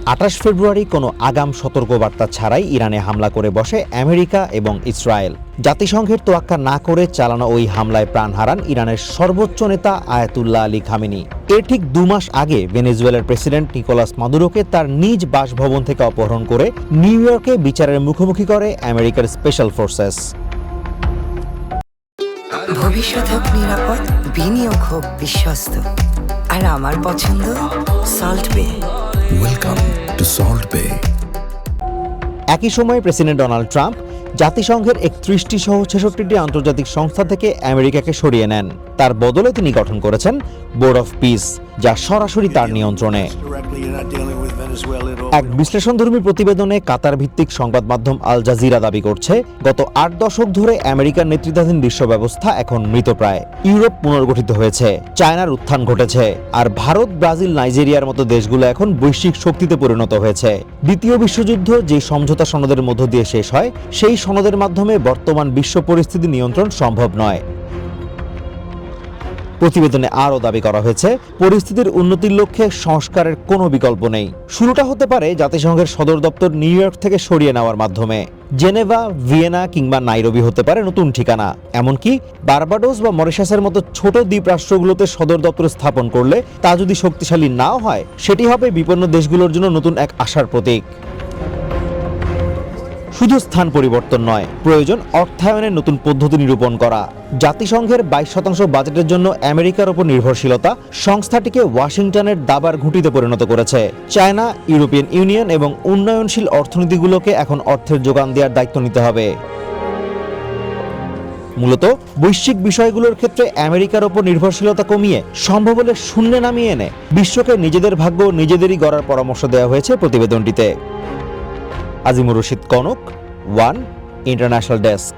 ২৮ ফেব্রুয়ারি কোনো আগাম সতর্কবার্তা ছাড়াই ইরানে হামলা করে বসে আমেরিকা এবং ইসরায়েল। জাতিসংঘের তোয়াক্কা না করে চালানো ওই হামলায় প্রাণ হারান ইরানের সর্বোচ্চ নেতা আয়াতুল্লাহ আলী খামেনি। এর ঠিক ২ মাস আগে ভেনেজুয়েলার প্রেসিডেন্ট নিকোলাস মাদুরোকে তার নিজ বাসভবন থেকে অপহরণ করে নিউ ইয়র্কে বিচারের মুখোমুখি করে আমেরিকার স্পেশাল ফোর্সেস। ভবিষ্যৎ হোক নিরাপদ, বিনিয়োগ হোক বিশ্বস্ত, আর আমার পছন্দ সল্ট বে। ওয়েলকাম টু সল্ট বে। একই সময়ে প্রেসিডেন্ট ডোনাল্ড ট্রাম্প জাতিসংঘের ৩১টি সহ ৬৬টি আন্তর্জাতিক সংস্থা থেকে আমেরিকাকে সরিয়ে নেন। তার বদলে তিনি গঠন করেছেন বোর্ড অফ পিস, যা সরাসরি তার নিয়ন্ত্রণে। এক বিশ্লেষণধর্মী প্রতিবেদনে কাতার ভিত্তিক সংবাদ মাধ্যম আল জাজিরা দাবি করছে, গত ৮ দশক ধরে আমেরিকার নেতৃত্বাধীন বিশ্ব ব্যবস্থা এখন মৃতপ্রায়। ইউরোপ পুনর্গঠিত হয়েছে, চায়নার উত্থান ঘটেছে, আর ভারত, ব্রাজিল, নাইজেরিয়ার মতো দেশগুলো এখন বৈশ্বিক শক্তিতে পরিণত হয়েছে। দ্বিতীয় বিশ্বযুদ্ধ যে সমঝোতা সনদের মধ্য দিয়ে শেষ হয়, সেই সনদের মাধ্যমে বর্তমান বিশ্ব পরিস্থিতি নিয়ন্ত্রণ সম্ভব নয়। প্রতিবেদনে আরও দাবি করা হয়েছে, পরিস্থিতির উন্নতির লক্ষ্যে সংস্কারের কোনো বিকল্প নেই। শুরুটা হতে পারে জাতিসংঘের সদর দপ্তর নিউ ইয়র্ক থেকে সরিয়ে নেওয়ার মাধ্যমে। জেনেভা, ভিয়েনা কিংবা নাইরোবি হতে পারে নতুন ঠিকানা। এমনকি বার্বাডোস বা মরিশাসের মতো ছোট দ্বীপ রাষ্ট্রগুলোতে সদর দপ্তর স্থাপন করলে তা যদি শক্তিশালী নাও হয়, সেটি হবে বিপন্ন দেশগুলোর জন্য নতুন এক আশার প্রতীক। শুধু স্থান পরিবর্তন নয়, প্রয়োজন অর্থায়নের নতুন পদ্ধতি নিরূপণ করা। জাতিসংঘের ২২% বাজেটের জন্য আমেরিকার ওপর নির্ভরশীলতা সংস্থাটিকে ওয়াশিংটনের দাবার ঘুঁটিতে পরিণত করেছে। চায়না, ইউরোপিয়ান ইউনিয়ন এবং উন্নয়নশীল অর্থনীতিগুলোকে এখন অর্থের যোগান দেওয়ার দায়িত্ব নিতে হবে। মূলত বৈশ্বিক বিষয়গুলোর ক্ষেত্রে আমেরিকার ওপর নির্ভরশীলতা কমিয়ে সম্ভব হলে শূন্যে নামিয়ে এনে বিশ্বকে নিজেদের ভাগ্য নিজেদেরই গড়ার পরামর্শ দেওয়া হয়েছে প্রতিবেদনটিতে। Azimur Rashid Konok, one international desk.